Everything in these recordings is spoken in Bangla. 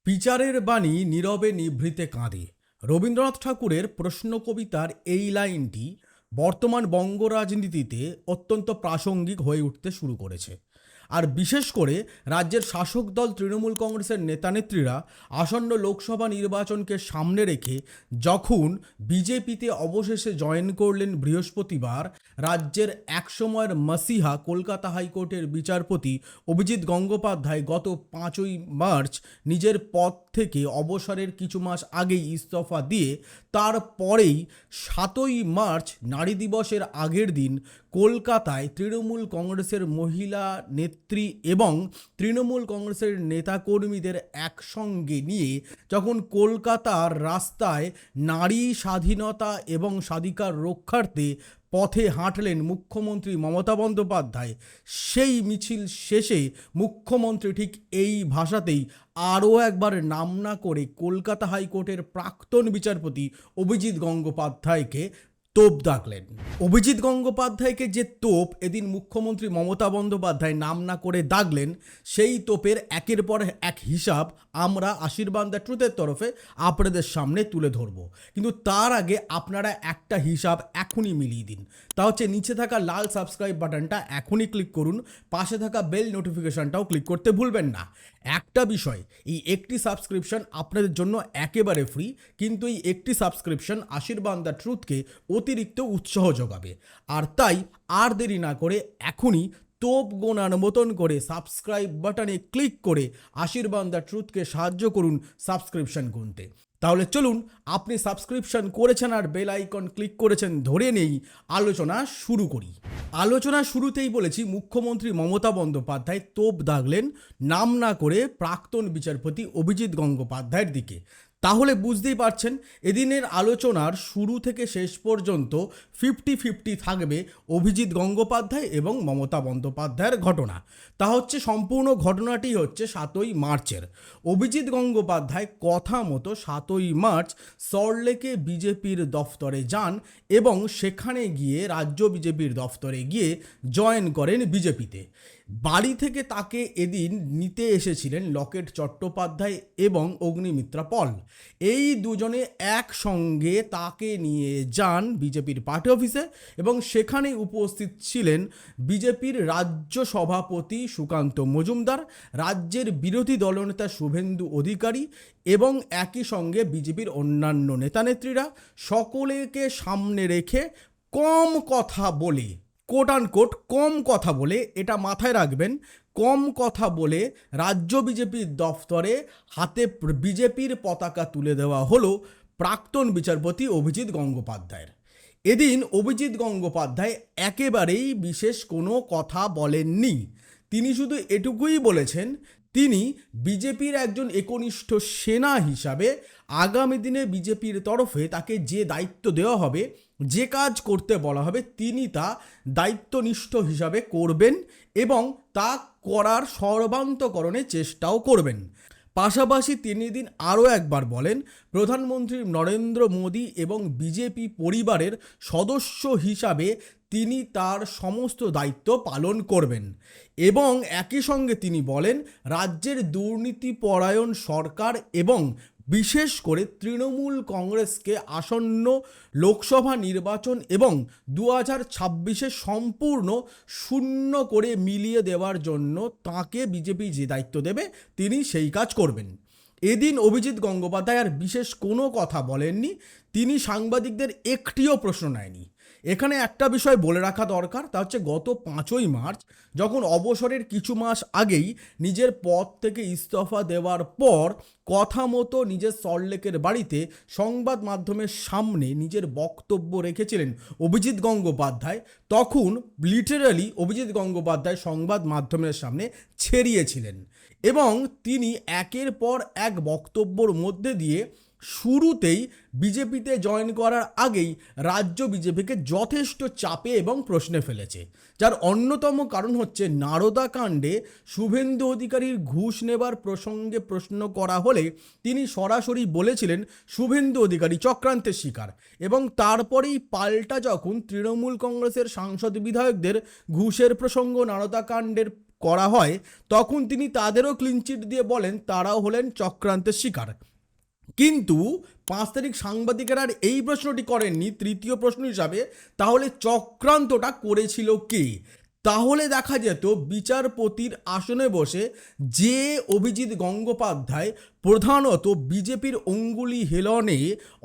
বিচারের বাণী নীরবে নিভৃতে কাঁদে। রবীন্দ্রনাথ ঠাকুরের প্রশ্ন কবিতার এই লাইনটি বর্তমান বঙ্গ রাজনীতিতে অত্যন্ত প্রাসঙ্গিক হয়ে উঠতে শুরু করেছে। আর বিশেষ করে রাজ্যের শাসক দল তৃণমূল কংগ্রেসের নেতানেত্রীরা আসন্ন লোকসভা নির্বাচনকে সামনে রেখে যখন বিজেপিতে অবশেষে জয়েন করলেন বৃহস্পতিবার, রাজ্যের একসময়ের মাসিহা কলকাতা হাইকোর্টের বিচারপতি অভিজিৎ গঙ্গোপাধ্যায় গত 5ই মার্চ নিজের পদ থেকে অবসরের কিছু মাস আগেই ইস্তফা দিয়ে তারপরেই 7ই মার্চ নারী দিবসের আগের দিন কলকাতায় তৃণমূল কংগ্রেসের মহিলা নেত্রী এবং তৃণমূল কংগ্রেসের নেতাকর্মীদের একসঙ্গে নিয়ে যখন কলকাতার রাস্তায় নারী স্বাধীনতা এবং স্বাধিকার রক্ষার্থে পথে হাঁটলেন মুখ্যমন্ত্রী মমতা বন্দ্যোপাধ্যায়, সেই মিছিল শেষে মুখ্যমন্ত্রী ঠিক এই ভাষাতেই আরও একবার নাম না করে কলকাতা হাইকোর্টের প্রাক্তন বিচারপতি অভিজিৎ গঙ্গোপাধ্যায়কে তোপ দাগলেন। অভিজিৎ গঙ্গোপাধ্যায়কে যে তোপ এদিন মুখ্যমন্ত্রী মমতা বন্দ্যোপাধ্যায় নাম না করে দাগলেন, সেই তোপের একের পর এক হিসাব আমরা আশীর্বাদ দ্য ট্রুথের তরফে আপনাদের সামনে তুলে ধরব। কিন্তু তার আগে আপনারা একটা হিসাব এখনই মিলিয়ে দিন। তা হচ্ছে নিচে থাকা লাল সাবস্ক্রাইব বাটনটা এখনই ক্লিক করুন, পাশে থাকা বেল নোটিফিকেশনটাও ক্লিক করতে ভুলবেন না। একটা বিষয়, এই একটি সাবস্ক্রিপশন আপনাদের জন্য একেবারে ফ্রি, কিন্তু এই একটি সাবস্ক্রিপশন আশীর্বাদ দ্য ট্রুথকে অতিরিক্ত উৎসাহ যোগাবে। আর তাই আর দেরি না করে এখনই তোপ গোনার মতন করে সাবস্ক্রাইব বাটনে ক্লিক করে আশীর্বাদ দ্য ট্রুথকে সাহায্য করুন সাবস্ক্রিপশন গুনতে। তাহলে চলুন, আপনি সাবস্ক্রিপশন করেছেন আর বেল আইকন ক্লিক করেছেন ধরে নেই, আলোচনা শুরু করি। আলোচনা শুরুতেই বলেছি মুখ্যমন্ত্রী মমতা বন্দ্যোপাধ্যায় তোপ দাগলেন নাম না করে প্রাক্তন বিচারপতি অভিজিৎ গঙ্গোপাধ্যায়ের দিকে। তাহলে বুঝতেই পারছেন এদিনের আলোচনার শুরু থেকে শেষ পর্যন্ত 50-50 থাকবে অভিজিৎ গঙ্গোপাধ্যায় এবং মমতা বন্দ্যোপাধ্যায়ের ঘটনা। তা হচ্ছে সম্পূর্ণ ঘটনাটি হচ্ছে 7ই মার্চের। অভিজিৎ গঙ্গোপাধ্যায় কথা মতো 7ই মার্চ সল্টলেকে বিজেপির দফতরে যান এবং সেখানে গিয়ে রাজ্য বিজেপির দফতরে গিয়ে জয়েন করেন বিজেপিতে। বাড়ি থেকে তাকে এদিন নিতে এসেছিলেন লকেট চট্টোপাধ্যায় এবং অগ্নিমিত্রা পল। এই দুজনে একসঙ্গে তাকে নিয়ে যান বিজেপির পার্টি অফিসে এবং সেখানে উপস্থিত ছিলেন বিজেপির রাজ্য সভাপতি সুকান্ত মজুমদার, রাজ্যের বিরোধী দলনেতা শুভেন্দু অধিকারী এবং একই সঙ্গে বিজেপির অন্যান্য নেতানেত্রীরা। সকলেকে সামনে রেখে কম কথা বলে, কোট আনকোট কম কথা বলে, এটা মাথায় রাখবেন, কম কথা বলে রাজ্য বিজেপির দফতরে হাতে বিজেপির পতাকা তুলে দেওয়া হলো প্রাক্তন বিচারপতি অভিজিৎ গঙ্গোপাধ্যায়ের। এদিন অভিজিৎ গঙ্গোপাধ্যায় একেবারেই বিশেষ কোনো কথা বলেননি। তিনি শুধু এটুকুই বলেছেন, তিনি বিজেপির একজন একনিষ্ঠ সেনা হিসাবে আগামী দিনে বিজেপির তরফে তাকে যে দায়িত্ব দেওয়া হবে, যে কাজ করতে বলা হবে, তিনি তা দায়িত্বনিষ্ঠ হিসাবে করবেন এবং তা করার সর্বান্তকরণে চেষ্টাও করবেন। পাশাপাশি তিনি দিন আরও একবার বলেন, প্রধানমন্ত্রী নরেন্দ্র মোদী এবং বিজেপি পরিবারের সদস্য হিসাবে তিনি তার সমস্ত দায়িত্ব পালন করবেন এবং একই সঙ্গে তিনি বলেন, রাজ্যের দুর্নীতিপরায়ণ সরকার এবং বিশেষ করে তৃণমূল কংগ্রেসকে আসন্ন লোকসভা নির্বাচন এবং 2026-এ সম্পূর্ণ শূন্য করে মিলিয়ে দেওয়ার জন্য তাকে বিজেপি যে দায়িত্ব দেবে তিনি সেই কাজ করবেন। এদিন অভিজিৎ গঙ্গোপাধ্যায় আর বিশেষ কোনো কথা বলেননি, তিনি সাংবাদিকদের একটিও প্রশ্ন নেয়নি। এখানে একটা বিষয় বলে রাখা দরকার, তা হচ্ছে গত 5ই মার্চ যখন অবসরের কিছু মাস আগেই নিজের পদ থেকে ইস্তফা দেওয়ার পর কথা মতো নিজের সল্টলেকের বাড়িতে সংবাদ মাধ্যমের সামনে নিজের বক্তব্য রেখেছিলেন অভিজিৎ গঙ্গোপাধ্যায়, তখন লিটারালি অভিজিৎ গঙ্গোপাধ্যায় সংবাদ মাধ্যমের সামনে ছেড়িয়েছিলেন এবং তিনি একের পর এক বক্তব্যর মধ্যে দিয়ে শুরুতেই বিজেপিতে জয়েন করার আগেই রাজ্য বিজেপিকে যথেষ্ট চাপে এবং প্রশ্নে ফেলেছে, যার অন্যতম কারণ হচ্ছে নারদা কাণ্ডে শুভেন্দু অধিকারীর ঘুষ নেবার প্রসঙ্গে প্রশ্ন করা হলে তিনি সরাসরি বলেছিলেন শুভেন্দু অধিকারী চক্রান্তের শিকার এবং তারপরেই পাল্টা যখন তৃণমূল কংগ্রেসের সাংসদ বিধায়কদের ঘুষের প্রসঙ্গ নারদা কাণ্ডের করা হয় তখন তিনি তাদেরও ক্লিনচিট দিয়ে বলেন তারাও হলেন চক্রান্তের শিকার। কিন্তু 5 তারিখ সাংবাদিকেরা আর এই প্রশ্নটি করেননি তৃতীয় প্রশ্ন হিসাবে, তাহলে চক্রান্তটা করেছিল কে? তাহলে দেখা যেত বিচারপতির আসনে বসে যে অভিজিৎ গঙ্গোপাধ্যায় প্রধানত বিজেপির অঙ্গুলি হেলনে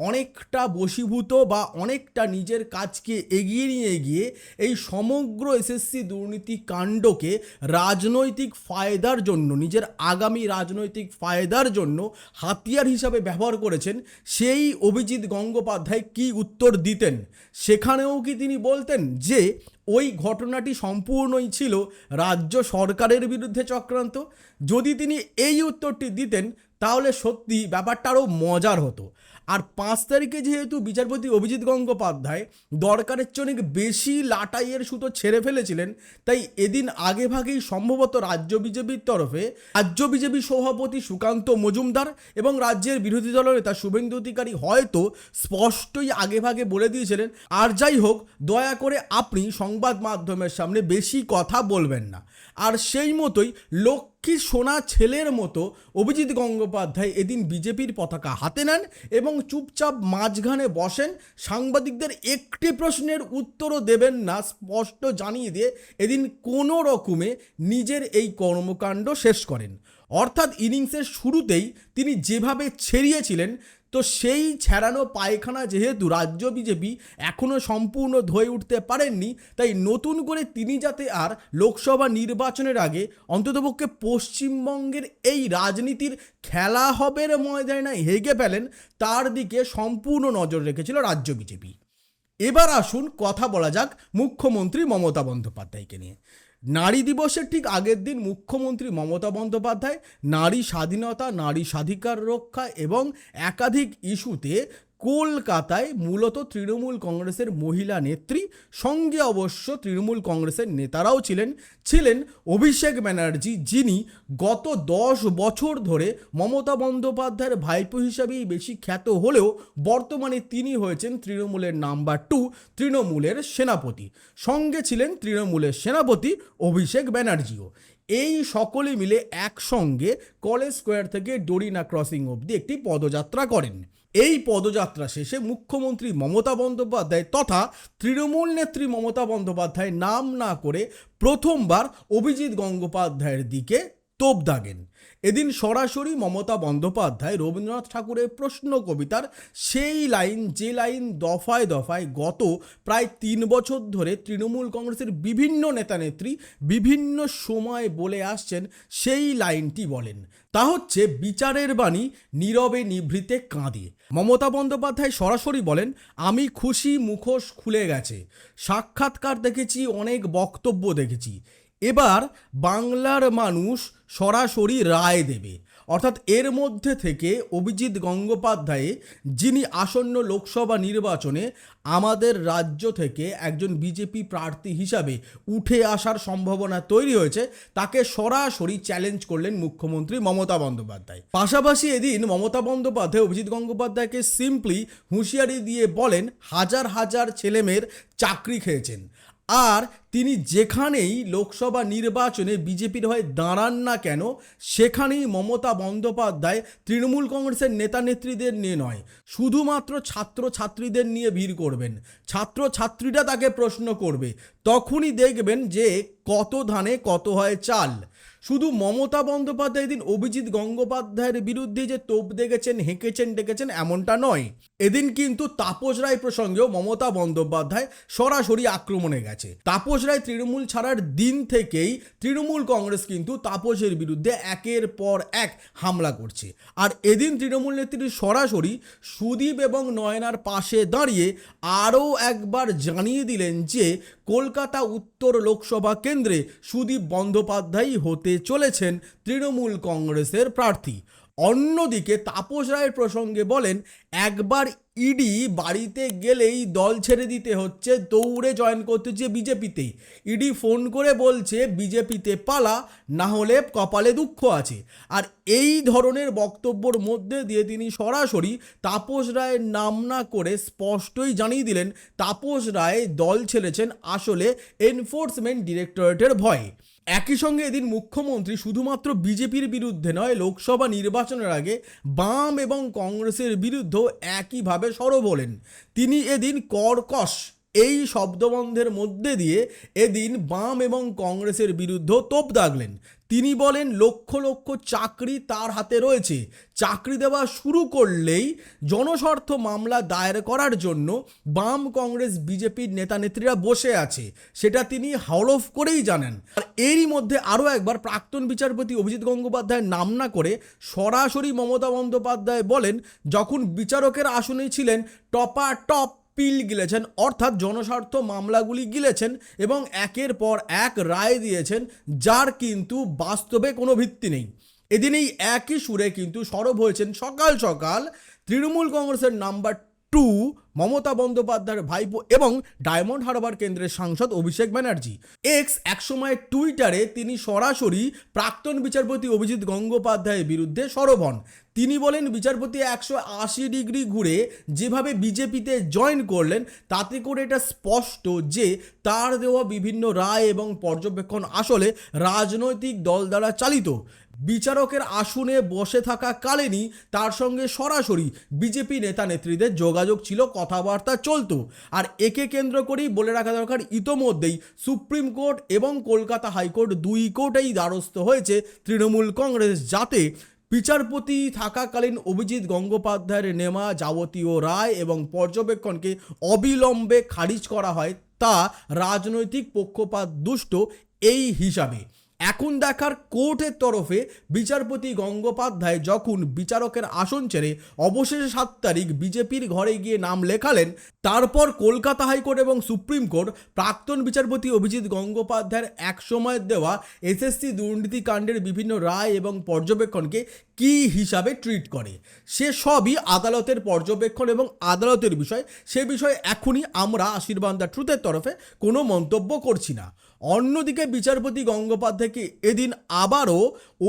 অনেকটা বশীভূত বা অনেকটা নিজের কাজকে এগিয়ে নিয়ে গিয়ে এই সমগ্র এসএসসি দুর্নীতি কাণ্ডকে রাজনৈতিক ফায়দার জন্য, নিজের আগামী রাজনৈতিক ফায়দার জন্য হাতিয়ার হিসাবে ব্যবহার করেছেন, সেই অভিজিৎ গঙ্গোপাধ্যায় কি উত্তর দিতেন? সেখানেও কি তিনি বলতেন যে ওই ঘটনাটি সম্পূর্ণই ছিল রাজ্য সরকারের বিরুদ্ধে চক্রান্ত? যদি তিনি এই উত্তরটি দিতেন তাহলে সত্যি ব্যাপারটা আরও মজার হতো। আর 5 তারিখে যেহেতু বিচারপতি অভিজিৎ গঙ্গোপাধ্যায় দরকারের চেয়ে অনেক বেশি লাটাইয়ের সুতো ছেড়ে ফেলেছিলেন, তাই এদিন আগেভাগেই সম্ভবত রাজ্য বিজেপির তরফে রাজ্য বিজেপি সভাপতি সুকান্ত মজুমদার এবং রাজ্যের বিরোধী দলের নেতা শুভেন্দু অধিকারী হয়তো স্পষ্টই আগেভাগে বলে দিয়েছিলেন, আর যাই হোক দয়া করে আপনি সংবাদ মাধ্যমের সামনে বেশি কথা বলবেন না। আর সেই মতোই লক্ষ্মী সোনা ছেলের মতো অভিজিৎ গঙ্গোপাধ্যায় এদিন বিজেপির পতাকা হাতে নেন এবং চুপচাপ মাঝখানে বসেন, সাংবাদিকদের একটি প্রশ্নের উত্তরও দেবেন না, স্পষ্ট জানিয়ে দিয়ে এদিন কোনো রকমে নিজের এই কর্মকাণ্ড শেষ করেন। অর্থাৎ ইনিংসের শুরুতেই তিনি যেভাবে ছেড়িয়েছিলেন, তো সেই ছেড়ানো পায়খানা যেহেতু রাজ্য বিজেপি এখনও সম্পূর্ণ ধুয়ে উঠতে পারেননি, তাই নতুন করে তিনি যাতে আর লোকসভা নির্বাচনের আগে অন্ততপক্ষে পশ্চিমবঙ্গের এই রাজনীতির খেলা হবের ময়দানে হেগে ফেলেন, তার দিকে সম্পূর্ণ নজর রেখেছিল রাজ্য বিজেপি। এবার আসুন কথা বলা যাক মুখ্যমন্ত্রী মমতা বন্দ্যোপাধ্যায়কে নিয়ে। নারী দিবসের ঠিক আগের দিন মুখ্যমন্ত্রী মমতা বন্দ্যোপাধ্যায় নারী স্বাধীনতা, নারী স্বাধিকার রক্ষা এবং একাধিক ইস্যুতে কলকাতায় মূলত তৃণমূল কংগ্রেসের মহিলা নেত্রী, সঙ্গে অবশ্য তৃণমূল কংগ্রেসের নেতারাও ছিলেন অভিষেক ব্যানার্জি, যিনি গত 10 বছর ধরে মমতা বন্দ্যোপাধ্যায়ের ভাইপো হিসাবেই বেশি খ্যাত হলেও বর্তমানে তিনি হয়েছেন তৃণমূলের নাম্বার 2, তৃণমূলের সেনাপতি। সঙ্গে ছিলেন তৃণমূলের সেনাপতি অভিষেক ব্যানার্জিও। এই সকলে মিলে একসঙ্গে কলেজ স্কোয়ার থেকে ডোরিনা ক্রসিং অবধি একটি পদযাত্রা করেন। এই পদযাত্রা শেষে মুখ্যমন্ত্রী মমতা বন্দ্যোপাধ্যায় তথা তৃণমূল নেত্রী মমতা বন্দ্যোপাধ্যায় নাম না করে প্রথমবার অভিজিৎ গঙ্গোপাধ্যায়ের দিকে তোপ দাগেন। এদিন সরাসরি মমতা বন্দ্যোপাধ্যায় রবীন্দ্রনাথ ঠাকুরের প্রশ্ন কবিতার সেই লাইন, যে লাইন দফায় দফায় গত প্রায় 3 বছর ধরে তৃণমূল কংগ্রেসের বিভিন্ন নেতানেত্রী বিভিন্ন সময় বলে আসছেন, সেই লাইনটি বলেন। তা হচ্ছে, বিচারের বাণী নীরবে নিভৃতে কাঁদে। মমতা বন্দ্যোপাধ্যায় সরাসরি বলেন, আমি খুশি, মুখোশ খুলে গেছে, সাক্ষাৎকার দেখেছি, অনেক বক্তব্য দেখেছি, এবার বাংলার মানুষ সরাসরি রায় দেবে। অর্থাৎ এর মধ্যে থেকে অভিজিৎ গঙ্গোপাধ্যায়, যিনি আসন্ন লোকসভা নির্বাচনে আমাদের রাজ্য থেকে একজন বিজেপি প্রার্থী হিসাবে উঠে আসার সম্ভাবনা তৈরি হয়েছে, তাকে সরাসরি চ্যালেঞ্জ করলেন মুখ্যমন্ত্রী মমতা বন্দ্যোপাধ্যায়। পাশাপাশি এদিন মমতা বন্দ্যোপাধ্যায় অভিজিৎ গঙ্গোপাধ্যায়কে সিম্পলি হুঁশিয়ারি দিয়ে বলেন, হাজার হাজার ছেলেমেয়ের চাকরি খেয়েছেন, আর তিনি যেখানেই লোকসভা নির্বাচনে বিজেপির হয়ে দাঁড়ান না কেন, সেখানেই মমতা বন্দ্যোপাধ্যায় তৃণমূল কংগ্রেসের নেতা নেত্রীদের নিয়ে নয়, শুধুমাত্র ছাত্রছাত্রীদের নিয়ে ভিড় করবেন। ছাত্রছাত্রীরা তাকে প্রশ্ন করবে, তখনই দেখবেন যে কত ধানে কত হয় চাল। শুধু মমতা বন্দ্যোপাধ্যায় এদিন অভিজিৎ গঙ্গোপাধ্যায়ের বিরুদ্ধে যে তোপ দেখেছেন, হেঁকেছেন, ডেকেছেন, এমনটা নয়। এদিন কিন্তু তাপস রায় প্রসঙ্গেও মমতা বন্দ্যোপাধ্যায় সরাসরি আক্রমণে গেছে। তাপস রায় তৃণমূল ছাড়ার দিন থেকেই তৃণমূল কংগ্রেস কিন্তু তাপসের বিরুদ্ধে একের পর এক হামলা করছে। আর এদিন তৃণমূল নেত্রী সরাসরি সুদীপ এবং নয়নার পাশে দাঁড়িয়ে আরও একবার জানিয়ে দিলেন যে কলকাতা উত্তর লোকসভা কেন্দ্রে সুদীপ বন্দ্যোপাধ্যায় হতে চলেছেন তৃণমূল কংগ্রেসের প্রার্থী। অন্যদিকে তাপস রায়ের প্রসঙ্গে বলেন, একবার ইডি বাড়িতে গেলেই দল ছেড়ে দিতে হচ্ছে, দৌড়ে জয়েন করতে হচ্ছে বিজেপিতে। ইডি ফোন করে বলছে বিজেপিতে পালা, না হলে কপালে দুঃখ আছে। আর এই ধরনের বক্তব্যর মধ্যে দিয়ে তিনি সরাসরি তাপস রায়ের নাম না করে স্পষ্টই জানিয়ে দিলেন, তাপস রায় দল ছেড়েছেন আসলে এনফোর্সমেন্ট ডিরেক্টরেটের ভয়ে। একই সঙ্গে এদিন মুখ্যমন্ত্রী শুধুমাত্র বিজেপির বিরুদ্ধে নয়, লোকসভা নির্বাচনের আগে বাম এবং কংগ্রেসের বিরুদ্ধেও একইভাবে সরব হলেন। তিনি এদিন কর্কশ এই শব্দবন্ধের মধ্যে দিয়ে এদিন বাম এবং কংগ্রেসের বিরুদ্ধে তোপ দাগলেন। তিনি বলেন লক্ষ লক্ষ চাকরি তার হাতে রয়েছে, চাকরি দেওয়া শুরু করলেই জনস্বার্থ মামলা দায়ের করার জন্য বাম কংগ্রেস বিজেপির নেতানেত্রীরা বসে আছে, সেটা তিনি হলফ করেই জানেন। আর এরই মধ্যে আরও একবার প্রাক্তন বিচারপতি অভিজিৎ গঙ্গোপাধ্যায়ের নাম না করে সরাসরি মমতা বন্দ্যোপাধ্যায় বলেন, যখন বিচারকের আসনে ছিলেন টপাটপ পিল গিলেছেন, অর্থাৎ জনস্বার্থ মামলাগুলি গিলেছেন এবং একের পর এক রায় দিয়েছেন, যার কিন্তু বাস্তবে কোনো ভিত্তি নেই। এদিন এই একই সুরে কিন্তু সরব হয়েছেন সকাল সকাল তৃণমূল কংগ্রেসের নাম্বার 2 মমতা বন্দ্যোপাধ্যায়ের ভাইপো এবং ডায়মন্ড হারবার কেন্দ্রের সাংসদ অভিষেক ব্যানার্জি। একসময় টুইটারে তিনি সরাসরি প্রাক্তন বিচারপতি অভিজিৎ গঙ্গোপাধ্যায়ের বিরুদ্ধে সরব হন। তিনি বলেন, বিচারপতি 180 ডিগ্রি ঘুরে যেভাবে বিজেপিতে জয়েন করলেন, তাতে করে এটা স্পষ্ট যে তার দেওয়া বিভিন্ন রায় এবং পর্যবেক্ষণ আসলে রাজনৈতিক দল দ্বারা চালিত। বিচারকের আসনে বসে থাকা কালীনই তার সঙ্গে সরাসরি বিজেপি নেতা নেত্রীদের যোগাযোগ ছিল, কথাবার্তা চলতো। আর একে কেন্দ্র করেই বলে রাখা দরকার, ইতোমধ্যেই সুপ্রিম কোর্ট এবং কলকাতা হাইকোর্ট দুই কোর্টেই দ্বারস্থ হয়েছে তৃণমূল কংগ্রেস, যাতে বিচারপতি থাকাকালীন অভিজিৎ গঙ্গোপাধ্যায়ের নেওয়া যাবতীয় রায় এবং পর্যবেক্ষণকে অবিলম্বে খারিজ করা হয়, তা রাজনৈতিক পক্ষপাত দুষ্ট এই হিসাবে। এখন দেখার কোর্টের তরফে বিচারপতি গঙ্গোপাধ্যায় যখন বিচারকের আসন ছেড়ে অবশেষে 7 তারিখ বিজেপির ঘরে গিয়ে নাম লেখালেন, তারপর কলকাতা হাইকোর্ট এবং সুপ্রিম কোর্ট প্রাক্তন বিচারপতি অভিজিৎ গঙ্গোপাধ্যায়ের একসময়ের দেওয়া এসএসসি দুর্নীতি কাণ্ডের বিভিন্ন রায় এবং পর্যবেক্ষণকে কী হিসাবে ট্রিট করে, সে সবই আদালতের পর্যবেক্ষণ এবং আদালতের বিষয়। সে বিষয়ে এখনই আমরা আশীর্বাদ দ্য ট্রুথের তরফে কোনো মন্তব্য করছি না। অন্যদিকে বিচারপতি গঙ্গোপাধ্যায়কে এদিন আবারও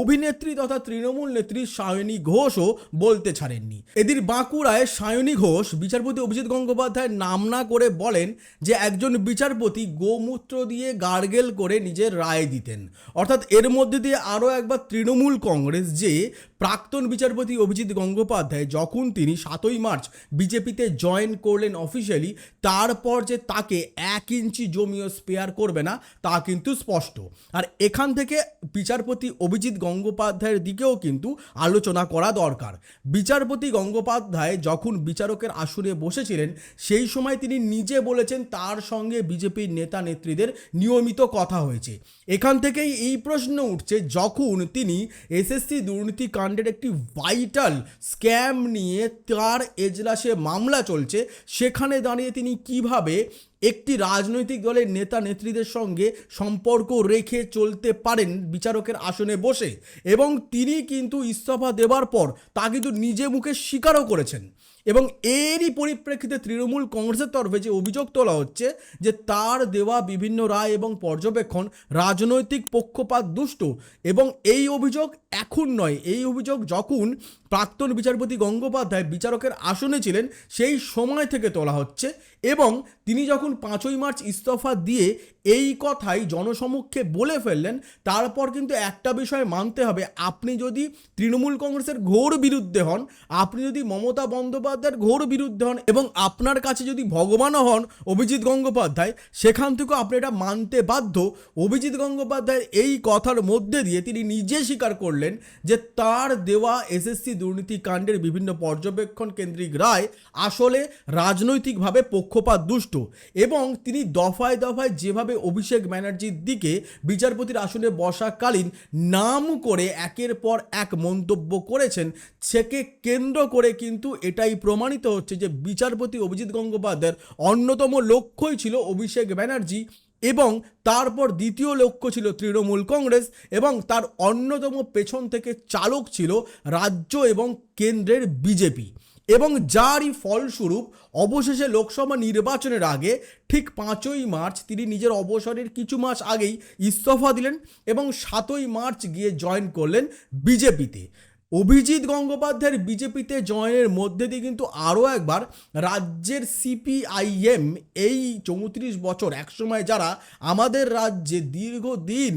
অভিনেত্রী তথা তৃণমূল নেত্রী সায়নী ঘোষও বলতে ছাড়েননি। এদিন বাঁকুড়ায় সায়নী ঘোষ বিচারপতি অভিজিৎ গঙ্গোপাধ্যায়ের নাম না করে বলেন যে একজন বিচারপতি গোমূত্র দিয়ে গার্গেল করে নিজের রায় দিতেন। অর্থাৎ এর মধ্যে দিয়ে আরও একবার তৃণমূল কংগ্রেস যে প্রাক্তন বিচারপতি অভিজিৎ গঙ্গোপাধ্যায় যখন তিনি 7ই মার্চ বিজেপিতে জয়েন করলেন অফিসিয়ালি, তারপর যে তাকে 1 ইঞ্চি জমিও স্পেয়ার করবে না তা কিন্তু স্পষ্ট। আর এখান থেকে বিচারপতি অভিজিৎ গঙ্গোপাধ্যায়ের দিকেও কিন্তু আলোচনা করা দরকার। বিচারপতি গঙ্গোপাধ্যায় যখন বিচারকের আসনে বসেছিলেন, সেই সময় তিনি নিজে বলেছেন তার সঙ্গে বিজেপির নেতা নেত্রীদের নিয়মিত কথা হয়েছে। এখান থেকেই এই প্রশ্ন উঠছে, যখন তিনি এসএসসি দুর্নীতি কাণ্ডের একটি ভাইটাল স্ক্যাম নিয়ে তার এজলাসে মামলা চলছে, সেখানে দাঁড়িয়ে তিনি কিভাবে একটি রাজনৈতিক দলের নেতা নেত্রীদের সঙ্গে সম্পর্ক রেখে চলতে পারেন বিচারকের আসনে বসে, এবং তিনি কিন্তু ইস্তফা দেওয়ার পর তা কিন্তু নিজে মুখে স্বীকারও করেছেন। এবং এরই পরিপ্রেক্ষিতে তৃণমূল কংগ্রেসের তরফে যে অভিযোগ তোলা হচ্ছে যে তার দেওয়া বিভিন্ন রায় এবং পর্যবেক্ষণ রাজনৈতিক পক্ষপাত দুষ্ট, এবং এই অভিযোগ এখন নয়, এই অভিযোগ যখন প্রাক্তন বিচারপতি গঙ্গোপাধ্যায় বিচারকের আসনে ছিলেন সেই সময় থেকে তোলা হচ্ছে। এবং তিনি যখন 5ই মার্চ ইস্তফা দিয়ে এই কথাই জনসমক্ষে বলে ফেললেন, তারপর কিন্তু একটা বিষয় মানতে হবে, আপনি যদি তৃণমূল কংগ্রেসের ঘোর বিরুদ্ধে হন, আপনি যদি মমতা বন্দ্যোপাধ্যায়ের ঘোর বিরুদ্ধে হন এবং আপনার কাছে যদি ভগবানও হন অভিজিৎ গঙ্গোপাধ্যায়, সেখান থেকেও আপনি এটা মানতে বাধ্য। অভিজিৎ গঙ্গোপাধ্যায়ের এই কথার মধ্যে দিয়ে তিনি নিজে স্বীকার করলেন যে তার দেওয়া এসএসসি দুর্নীতি কাণ্ডের বিভিন্ন পর্যবেক্ষণ কেন্দ্রিক রায় আসলে রাজনৈতিকভাবে পক্ষপাত দুষ্ট, এবং তিনি দফায় দফায় যেভাবে অভিষেক ব্যানার্জির দিকে বিচারপতির আসনে বসাকালীন নাম করে একের পর এক মন্তব্য করেছেন, সেকে কেন্দ্র করে কিন্তু এটাই প্রমাণিত হচ্ছে যে বিচারপতি অভিজিৎ গঙ্গোপাধ্যায়ের অন্যতম লক্ষ্যই ছিল অভিষেক ব্যানার্জি, এবং তারপর দ্বিতীয় লক্ষ্য ছিল তৃণমূল কংগ্রেস, এবং তার অন্যতম পেছন থেকে চালক ছিল রাজ্য এবং কেন্দ্রের বিজেপি। এবং যারই ফলস্বরূপ অবশেষে লোকসভা নির্বাচনের আগে ঠিক 5ই মার্চ তিনি নিজের অবসরের কিছু মাস আগেই ইস্তফা দিলেন এবং 7ই মার্চ গিয়ে জয়েন করলেন বিজেপিতে। অভিজিৎ গঙ্গোপাধ্যায়ের বিজেপিতে জয়েনের মধ্যে দিয়ে কিন্তু আরও একবার রাজ্যের সিপিআইএম এই 34 বছর একসময় যারা আমাদের রাজ্যে দীর্ঘদিন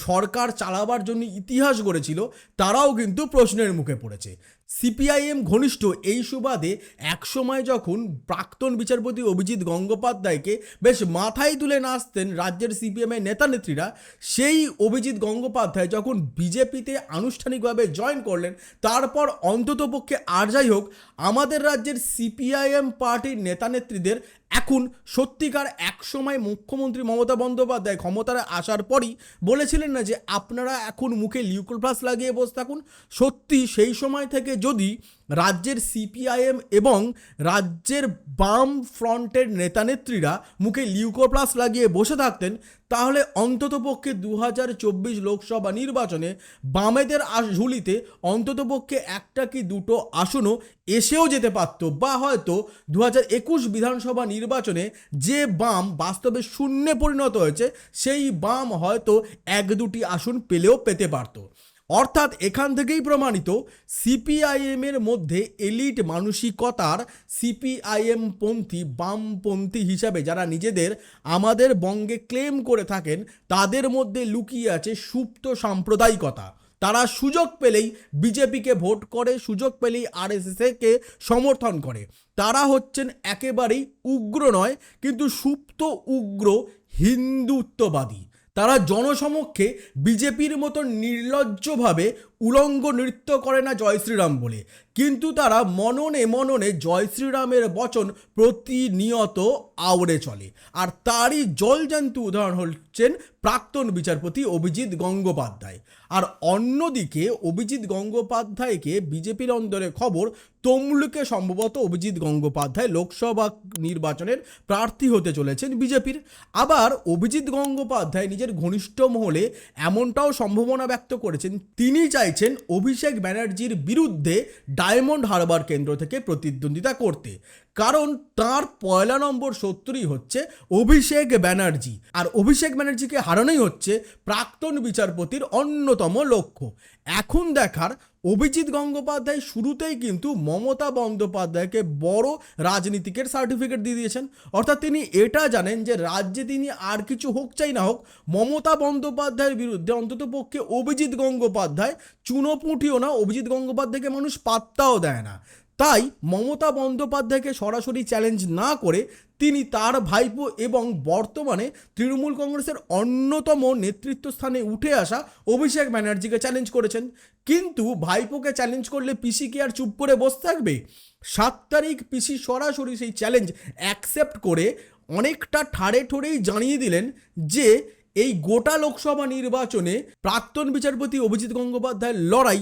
সরকার চালাবার জন্য ইতিহাস গড়েছিল, তারাও কিন্তু প্রশ্নের মুখে পড়েছে। সিপিআইএম ঘনিষ্ঠ এই সুবাদে একসময় যখন প্রাক্তন বিচারপতি অভিজিৎ গঙ্গোপাধ্যায়কে বেশ মাথায় তুলে নাচতেন রাজ্যের সিপিএমের নেতা নেত্রীরা, সেই অভিজিৎ গঙ্গোপাধ্যায় যখন বিজেপিতে আনুষ্ঠানিকভাবে জয়েন করলেন, তারপর অন্ততপক্ষে আর যাই হোক আমাদের রাজ্যের সিপিআইএম পার্টির নেতা নেত্রীদের এখন সত্যিকার একসময় মুখ্যমন্ত্রী মমতা বন্দ্যোপাধ্যায় ক্ষমতায় আসার পরই বলেছিলেন না যে আপনারা এখন মুখে লিউকোপ্লাস লাগিয়ে বসে থাকুন, সত্যি সেই সময় থেকে যদি রাজ্যের সিপিআইএম এবং রাজ্যের বাম ফ্রন্টের নেতানেত্রীরা মুখে লিউকোপ্লাস লাগিয়ে বসে থাকতেন, তাহলে অন্ততপক্ষে 2024 লোকসভা নির্বাচনে বামেদের ঝুলিতে অন্ততপক্ষে একটা কি দুটো আসনও এসেও যেতে পারত, বা হয়তো 2021 বিধানসভা নির্বাচনে যে বাম বাস্তবে শূন্যে পরিণত হয়েছে, সেই বাম হয়তো এক দুটি আসন পেলেও পেতে পারত। অর্থাৎ এখান থেকেই প্রমাণিত সিপিআইএমের মধ্যে এলিট মানসিকতার সিপিআইএম পন্থী বামপন্থী হিসাবে যারা নিজেদের আমাদের বঙ্গে ক্লেম করে থাকেন, তাদের মধ্যে লুকিয়ে আছে সুপ্ত সাম্প্রদায়িকতা। তারা সুযোগ পেলেই বিজেপিকে ভোট করে, সুযোগ পেলেই আরএসএসকে সমর্থন করে। তারা হচ্ছেন একেবারেই উগ্র নয়, কিন্তু সুপ্ত উগ্র হিন্দুত্ববাদী। তারা জনসমক্ষে বিজেপির মতো নির্লজ্জভাবে উলঙ্গ নৃত্য করে না জয় শ্রীরাম বলে, কিন্তু তারা মননে মননে জয় শ্রীরামের বচন প্রতিনিয়ত আওড়ে চলে। আর তারই জলজান্ত উদাহরণ হচ্ছেন প্রাক্তন বিচারপতি অভিজিৎ গঙ্গোপাধ্যায়। আর অন্যদিকে অভিজিৎ গঙ্গোপাধ্যায়কে বিজেপির অন্দরে খবর তমলুকে সম্ভবত অভিজিৎ গঙ্গোপাধ্যায় লোকসভা নির্বাচনের প্রার্থী হতে চলেছেন বিজেপির। আবার অভিজিৎ গঙ্গোপাধ্যায় নিজের ঘনিষ্ঠ মহলে এমনটাও সম্ভাবনা ব্যক্ত করেছেন, তিনি চাইছেন অভিষেক ব্যানার্জির বিরুদ্ধে ডায়মন্ড হারবার কেন্দ্র থেকে প্রতিদ্বন্দ্বিতা করতে, কারণ তার পয়লা নম্বর শত্রুই হচ্ছে অভিষেক ব্যানার্জি। আর অভিষেক ব্যানার্জিকে হারানোই হচ্ছে প্রাক্তন বিচারপতির অন্যতম লক্ষ্য। এখন দেখার অভিজিৎ গঙ্গোপাধ্যায় শুরুতেই কিন্তু মমতা বন্দ্যোপাধ্যায়কে বড় রাজনীতিকের সার্টিফিকেট দিয়ে দিয়েছেন। অর্থাৎ তিনি এটা জানেন যে রাজ্যে তিনি আর কিছু হোক চাই না হোক, মমতা বন্দ্যোপাধ্যায়ের বিরুদ্ধে অন্ততপক্ষে অভিজিৎ গঙ্গোপাধ্যায় চুনোপুঁটিও না, অভিজিৎ গঙ্গোপাধ্যায়কে মানুষ পাত্তাও দেয় না। তাই মমতা বন্দ্যোপাধ্যায়কে সরাসরি চ্যালেঞ্জ না করে তিনি তার ভাইপো এবং বর্তমানে তৃণমূল কংগ্রেসের অন্যতম নেতৃত্ব স্থানে উঠে আসা অভিষেক ব্যানার্জিকে চ্যালেঞ্জ করেছেন। কিন্তু ভাইপোকে চ্যালেঞ্জ করলে পিসি কি আর চুপ করে বসে থাকবে? 7 তারিখ পিসি সরাসরি সেই চ্যালেঞ্জ অ্যাকসেপ্ট করে অনেকটা ঠাড়ে ঠোড়েই জানিয়ে দিলেন যে এই গোটা লোকসভা নির্বাচনে প্রাক্তন বিচারপতি অভিজিৎ গঙ্গোপাধ্যায়ের লড়াই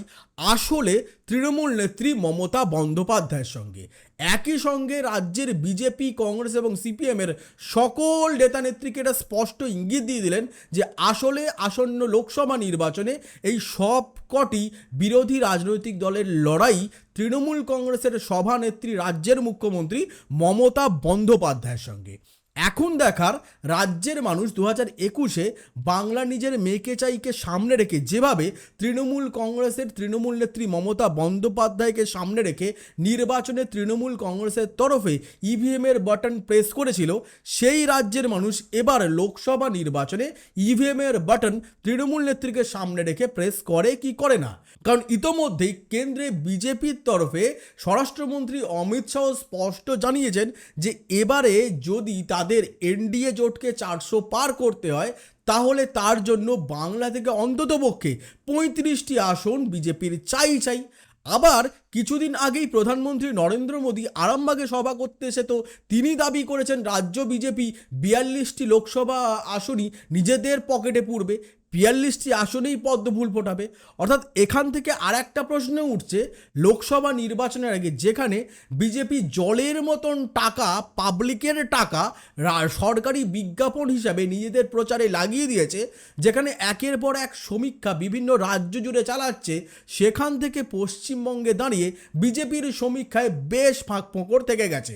আসলে তৃণমূল নেত্রী মমতা বন্দ্যোপাধ্যায়ের সঙ্গে। একই সঙ্গে রাজ্যের বিজেপি, কংগ্রেস এবং সিপিএমের সকল নেতা নেত্রীকে এটা স্পষ্ট ইঙ্গিত দিয়ে দিলেন যে আসলে আসন্ন লোকসভা নির্বাচনে এই সব কটি বিরোধী রাজনৈতিক দলের লড়াই তৃণমূল কংগ্রেসের সভানেত্রী রাজ্যের মুখ্যমন্ত্রী মমতা বন্দ্যোপাধ্যায়ের সঙ্গে। এখন দেখার রাজ্যের মানুষ 2021-এ বাংলা নিজের মেয়েকে চাইকে সামনে রেখে যেভাবে তৃণমূল কংগ্রেসের তৃণমূল নেত্রী মমতা বন্দ্যোপাধ্যায়কে সামনে রেখে নির্বাচনে তৃণমূল কংগ্রেসের তরফে ইভিএমের বাটন প্রেস করেছিল, সেই রাজ্যের মানুষ এবার লোকসভা নির্বাচনে ইভিএমের বাটন তৃণমূল নেত্রীকে সামনে রেখে প্রেস করে কি করে না। কারণ ইতোমধ্যেই কেন্দ্রে বিজেপির তরফে স্বরাষ্ট্রমন্ত্রী অমিত শাহ স্পষ্ট জানিয়েছেন যে এবারে যদি তাদের এনডিএ জোটকে 400 পার করতে হয়, তাহলে তার জন্য বাংলা থেকে অন্ততপক্ষে 35টি আসন বিজেপির চাই। আবার কিছুদিন আগেই প্রধানমন্ত্রী নরেন্দ্র মোদী আরামবাগে সভা করতে এসে তো তিনি দাবি করেছেন রাজ্য বিজেপি 42টি লোকসভা আসনই নিজেদের পকেটে পুরবে, 42টি আসনেই পদ্মফুল ফোটাবে। অর্থাৎ এখান থেকে আর একটা প্রশ্ন উঠছে, লোকসভা নির্বাচনের আগে যেখানে বিজেপি জলের মতন টাকা, পাবলিকের টাকা সরকারি বিজ্ঞাপন হিসাবে নিজেদের প্রচারে লাগিয়ে দিয়েছে, যেখানে একের পর এক সমীক্ষা বিভিন্ন রাজ্য জুড়ে চালাচ্ছে, সেখান থেকে পশ্চিমবঙ্গে দাঁড়িয়ে বিজেপির সমীক্ষায় বেশ ফাঁকফোকর থেকে গেছে।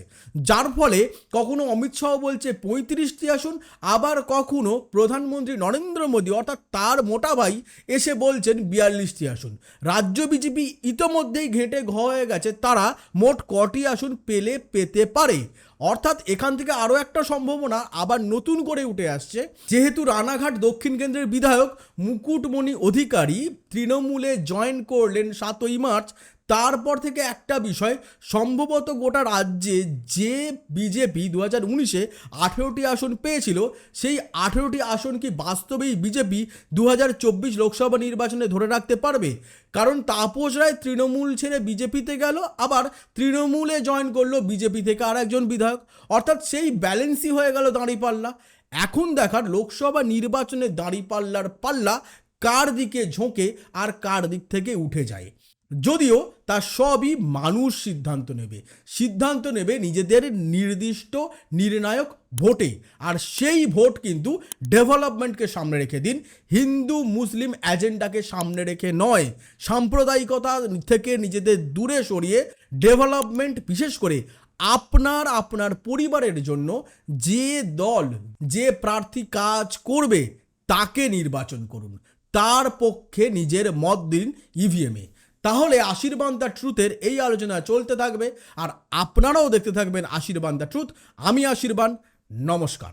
যার ফলে কখনো অমিত শাহ বলছে 35টি আসন, আবার কখনো প্রধানমন্ত্রী নরেন্দ্র মোদী অর্থাৎ তার মোটা ভাই এসে বলছেন 42টি আসন। রাজ্য বিজেপি ইতোমধ্যেই ঘেঁটে হয়ে গেছে তারা মোট কটি আসন পেতে পারে। অর্থাৎ এখান থেকে আরও একটা সম্ভাবনা আবার নতুন করে উঠে আসছে, যেহেতু রানাঘাট দক্ষিণ কেন্দ্রের বিধায়ক মুকুটমণি অধিকারী তৃণমূলে জয়েন করলেন 7ই মার্চ। তারপর থেকে একটা বিষয়, সম্ভবত গোটা রাজ্যে যে বিজেপি 2019-এ 18টি আসন পেয়েছিল, সেই 18টি আসন কি বাস্তবেই বিজেপি 2024 লোকসভা নির্বাচনে ধরে রাখতে পারবে? কারণ তাপস রায় তৃণমূল ছেড়ে বিজেপিতে গেল, আবার তৃণমূলে জয়েন করলো বিজেপি থেকে আর একজন বিধায়ক, অর্থাৎ সেই ব্যালেন্সই হয়ে গেল দাঁড়িপাল্লা। এখন দেখার লোকসভা নির্বাচনে দাঁড়িপাল্লার পাল্লা কার দিকে ঝোঁকে আর কার দিক থেকে উঠে যায়। যদিও তা সবই মানুষ সিদ্ধান্ত নেবে নিজেদের নির্দিষ্ট নির্ণায়ক ভোটে। আর সেই ভোট কিন্তু ডেভেলপমেন্টকে সামনে রেখে দিন, হিন্দু মুসলিম এজেন্ডাকে সামনে রেখে নয়, সাম্প্রদায়িকতা থেকে নিজেদের দূরে সরিয়ে ডেভেলপমেন্ট, বিশেষ করে আপনার পরিবারের জন্য যে দল যে প্রার্থী কাজ করবে তাকে নির্বাচন করুন, তার পক্ষে নিজের মত দিন ইভিএমে। তাহলে আশীর্বাদ দ্য ট্রুথের এই আলোচনা চলতে থাকবে আর আপনারাও দেখতে থাকবেন আশীর্বাদ দ্য ট্রুথ। আমি আশীর্বাদ, নমস্কার।